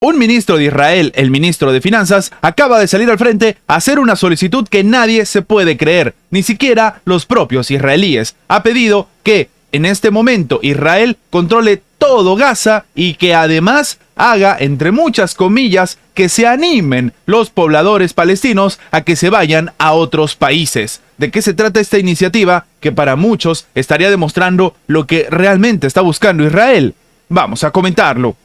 Un ministro de Israel, el ministro de Finanzas, acaba de salir al frente a hacer una solicitud que nadie se puede creer, ni siquiera los propios israelíes. Ha pedido que en este momento Israel controle todo Gaza y que además haga, entre muchas comillas, que se animen los pobladores palestinos a que se vayan a otros países. ¿De qué se trata esta iniciativa? Que para muchos estaría demostrando lo que realmente está buscando Israel. Vamos a comentarlo.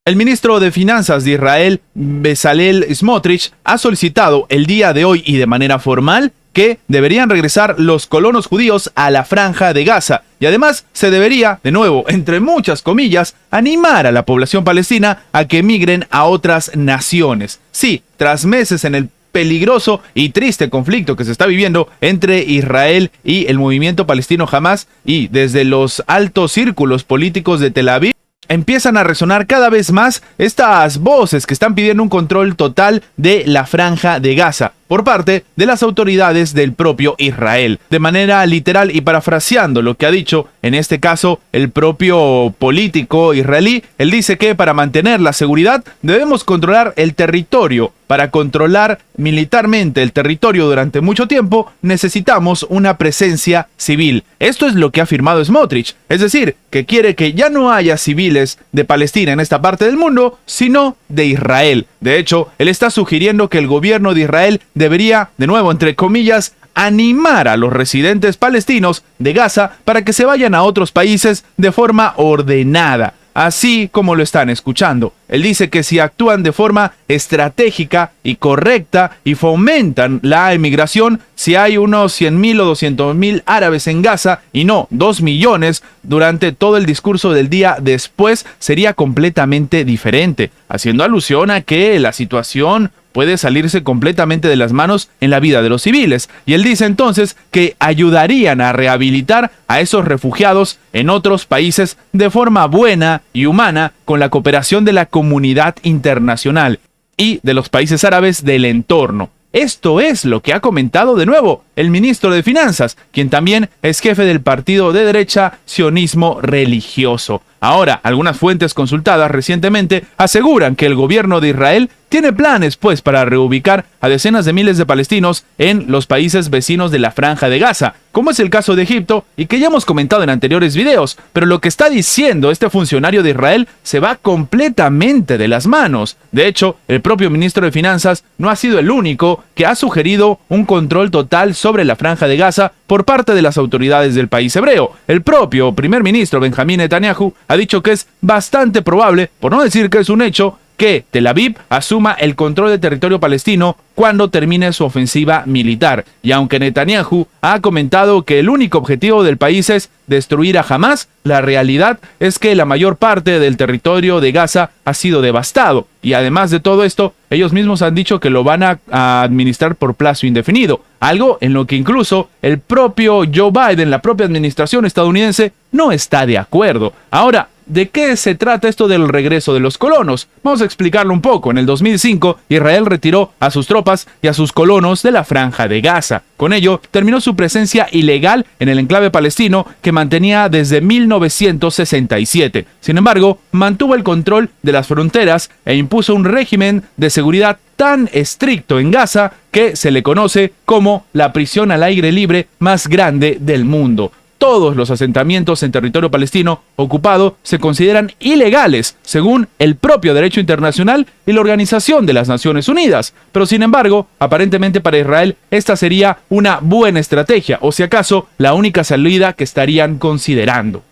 El ministro de Finanzas de Israel, Bezalel Smotrich, ha solicitado el día de hoy y de manera formal que deberían regresar los colonos judíos a la Franja de Gaza. Y además se debería, de nuevo, entre muchas comillas, animar a la población palestina a que emigren a otras naciones. Sí, tras meses en el peligroso y triste conflicto que se está viviendo entre Israel y el movimiento palestino Hamas, y desde los altos círculos políticos de Tel Aviv, empiezan a resonar cada vez más estas voces que están pidiendo un control total de la Franja de Gaza por parte de las autoridades del propio Israel. De manera literal y parafraseando lo que ha dicho en este caso el propio político israelí, él dice que para mantener la seguridad debemos controlar el territorio. Para controlar militarmente el territorio durante mucho tiempo necesitamos una presencia civil. Esto es lo que ha afirmado Smotrich, es decir, que quiere que ya no haya civiles de Palestina en esta parte del mundo, sino de Israel. De hecho, él está sugiriendo que el gobierno de Israel debería, de nuevo entre comillas, animar a los residentes palestinos de Gaza para que se vayan a otros países de forma ordenada, así como lo están escuchando. Él dice que si actúan de forma estratégica y correcta y fomentan la emigración, si hay unos 100,000 o 200,000 árabes en Gaza y no 2 millones, durante todo el discurso del día después sería completamente diferente, haciendo alusión a que la situación puede salirse completamente de las manos en la vida de los civiles. Y él dice entonces que ayudarían a rehabilitar a esos refugiados en otros países de forma buena y humana con la cooperación de la comunidad internacional y de los países árabes del entorno. Esto es lo que ha comentado de nuevo el ministro de Finanzas, quien también es jefe del partido de derecha Sionismo Religioso. Ahora, algunas fuentes consultadas recientemente aseguran que el gobierno de Israel tiene planes, pues, para reubicar a decenas de miles de palestinos en los países vecinos de la Franja de Gaza, como es el caso de Egipto y que ya hemos comentado en anteriores videos. Pero lo que está diciendo este funcionario de Israel se va completamente de las manos. De hecho, el propio ministro de Finanzas no ha sido el único que ha sugerido un control total sobre la Franja de Gaza por parte de las autoridades del país hebreo. El propio primer ministro Benjamín Netanyahu ha dicho que es bastante probable, por no decir que es un hecho, que Tel Aviv asuma el control del territorio palestino cuando termine su ofensiva militar. Y aunque Netanyahu ha comentado que el único objetivo del país es destruir a Hamas, la realidad es que la mayor parte del territorio de Gaza ha sido devastado. Y además de todo esto, ellos mismos han dicho que lo van a administrar por plazo indefinido, algo en lo que incluso el propio Joe Biden, la propia administración estadounidense, no está de acuerdo. Ahora, ¿de qué se trata esto del regreso de los colonos? Vamos a explicarlo un poco. En el 2005, Israel retiró a sus tropas y a sus colonos de la Franja de Gaza. Con ello, terminó su presencia ilegal en el enclave palestino que mantenía desde 1967. Sin embargo, mantuvo el control de las fronteras e impuso un régimen de seguridad tan estricto en Gaza que se le conoce como la prisión al aire libre más grande del mundo. Todos los asentamientos en territorio palestino ocupado se consideran ilegales, según el propio derecho internacional y la Organización de las Naciones Unidas. Pero sin embargo, aparentemente para Israel esta sería una buena estrategia, o si acaso la única salida que estarían considerando.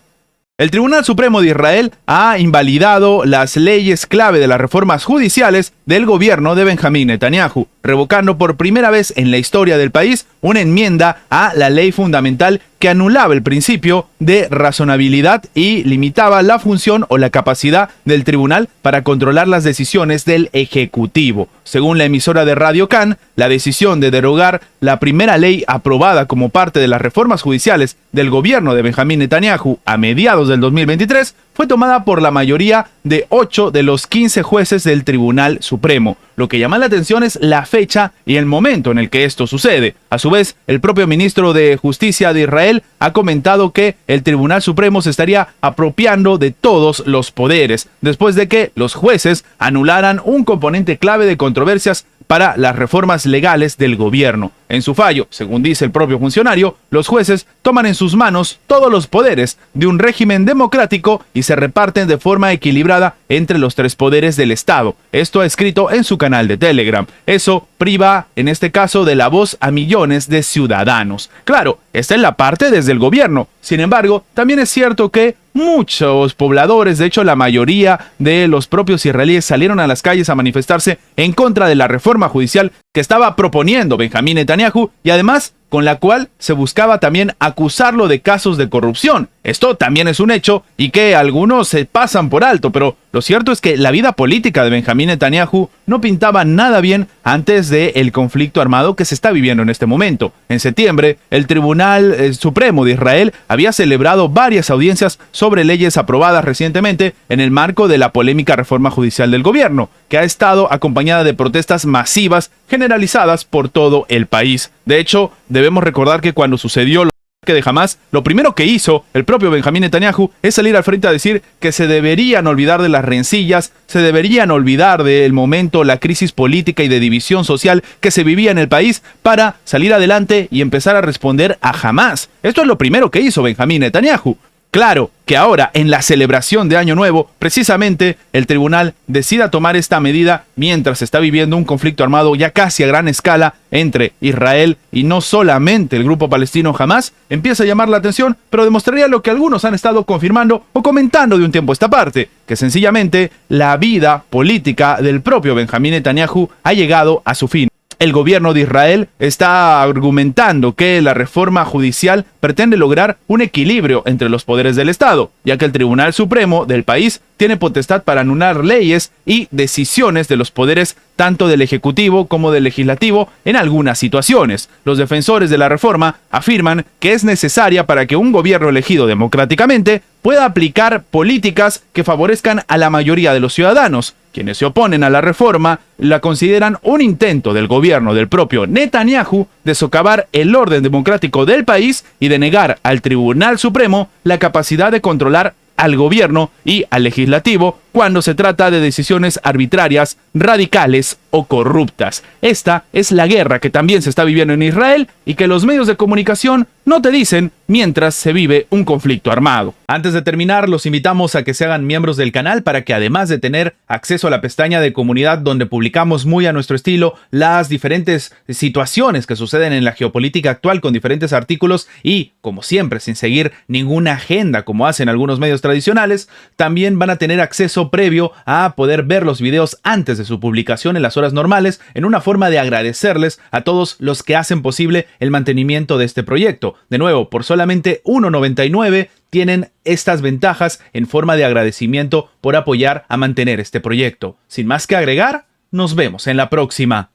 El Tribunal Supremo de Israel ha invalidado las leyes clave de las reformas judiciales del gobierno de Benjamín Netanyahu, revocando por primera vez en la historia del país una enmienda a la ley fundamental que anulaba el principio de razonabilidad y limitaba la función o la capacidad del tribunal para controlar las decisiones del Ejecutivo. Según la emisora de Radio Can, la decisión de derogar la primera ley aprobada como parte de las reformas judiciales del gobierno de Benjamín Netanyahu a mediados del 2023 fue tomada por la mayoría de 8 de los 15 jueces del Tribunal Supremo. Lo que llama la atención es la fecha y el momento en el que esto sucede. A su vez, el propio ministro de Justicia de Israel ha ha comentado que el Tribunal Supremo se estaría apropiando de todos los poderes, después de que los jueces anularan un componente clave de controversias para las reformas legales del gobierno. En su fallo, según dice el propio funcionario, los jueces toman en sus manos todos los poderes de un régimen democrático y se reparten de forma equilibrada entre los tres poderes del Estado. Esto ha escrito en su canal de Telegram. Eso priva, en este caso, de la voz a millones de ciudadanos. Claro, esta es la parte desde el gobierno. Sin embargo, también es cierto que muchos pobladores, de hecho la mayoría de los propios israelíes, salieron a las calles a manifestarse en contra de la reforma judicial que estaba proponiendo Benjamín Netanyahu y además con la cual se buscaba también acusarlo de casos de corrupción. Esto también es un hecho y que algunos se pasan por alto, pero lo cierto es que la vida política de Benjamín Netanyahu no pintaba nada bien antes del conflicto armado que se está viviendo en este momento. En septiembre, el Tribunal Supremo de Israel había celebrado varias audiencias sobre leyes aprobadas recientemente en el marco de la polémica reforma judicial del gobierno, que ha estado acompañada de protestas masivas generalizadas por todo el país. De hecho, debemos recordar que cuando sucedió lo de Hamás, lo primero que hizo el propio Benjamín Netanyahu es salir al frente a decir que se deberían olvidar de las rencillas, se deberían olvidar del momento, la crisis política y de división social que se vivía en el país para salir adelante y empezar a responder a Hamás. Esto es lo primero que hizo Benjamín Netanyahu. Claro que ahora, en la celebración de Año Nuevo, precisamente el tribunal decida tomar esta medida mientras se está viviendo un conflicto armado ya casi a gran escala entre Israel y no solamente el grupo palestino Hamás, empieza a llamar la atención, pero demostraría lo que algunos han estado confirmando o comentando de un tiempo a esta parte, que sencillamente la vida política del propio Benjamín Netanyahu ha llegado a su fin. El gobierno de Israel está argumentando que la reforma judicial pretende lograr un equilibrio entre los poderes del Estado, ya que el Tribunal Supremo del país tiene potestad para anular leyes y decisiones de los poderes tanto del Ejecutivo como del Legislativo en algunas situaciones. Los defensores de la reforma afirman que es necesaria para que un gobierno elegido democráticamente pueda aplicar políticas que favorezcan a la mayoría de los ciudadanos. Quienes se oponen a la reforma la consideran un intento del gobierno del propio Netanyahu de socavar el orden democrático del país y de negar al Tribunal Supremo la capacidad de controlar al gobierno y al legislativo cuando se trata de decisiones arbitrarias, radicales o corruptas. Esta es la guerra que también se está viviendo en Israel y que los medios de comunicación no te dicen mientras se vive un conflicto armado. Antes de terminar, los invitamos a que se hagan miembros del canal para que, además de tener acceso a la pestaña de comunidad donde publicamos muy a nuestro estilo las diferentes situaciones que suceden en la geopolítica actual con diferentes artículos y, como siempre, sin seguir ninguna agenda como hacen algunos medios tradicionales, también van a tener acceso previo a poder ver los videos antes de su publicación en las horas normales, en una forma de agradecerles a todos los que hacen posible el mantenimiento de este proyecto. De nuevo, por solamente $1.99 tienen estas ventajas en forma de agradecimiento por apoyar a mantener este proyecto. Sin más que agregar, nos vemos en la próxima.